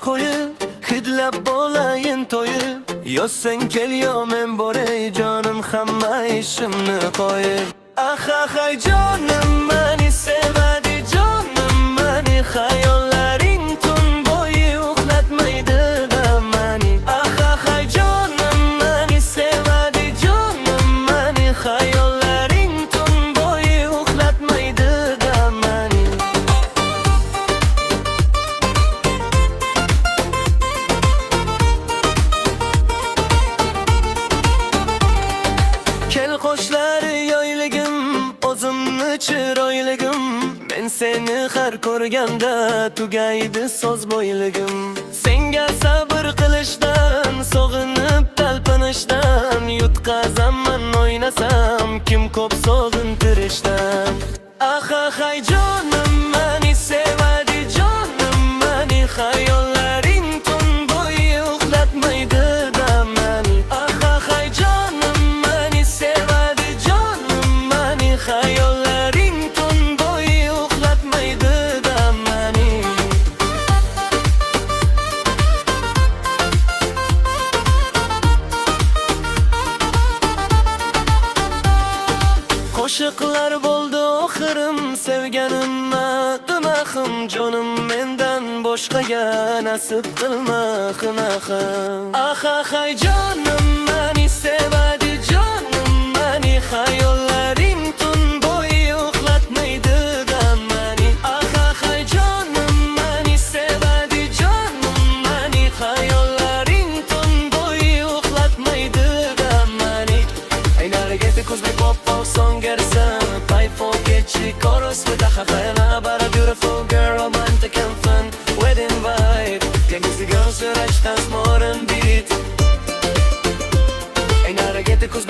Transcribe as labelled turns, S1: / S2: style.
S1: qo'yib hidlab bo'layin to'yib yo sen kel yo men boray jonim hamma ishimni qo'yib hay jonim meni sevadi jonim meni xayollaring tun bo'yi uxlatmaydi da meni hay jonim meni sevadi jonim meni xayollaring tun bo'yi uxlatmaydi da meni kel qo'shlari yoyligim o'zimni chiroyligim men seni har ko'rganda tugaydi so'z bo'yligim senga sabr qilishdan sog'inib talpinishdan yutqazaman o'ynasam kim ko'p sog'intirishdan hay jonim meni sevadi jonim meni xayollaring tun bo'yi uxlatmaydi da meni hay jonim meni sevadi jonim meni xayollaring tun bo'yi uxlatmaydi da meni qo'shiqlar bo'ldi oxirim sevganim dimahim jonim mendan boshqaga nasib qilma xinaqim hay jonim meni sevadi jonim meni xayollaring tun bo'yi uxlatmaydi da meni hay jonim meni sevadi jonim meni xayollaring tun bo'yi uxlatmaydi da meni Ain't gotta get the cause my pop song get a sound I forget you chorus with a Havana about a beautiful girl, romantic and fun wedding vibe. Get music girls to rush dance more than beat Ain't gotta get the cause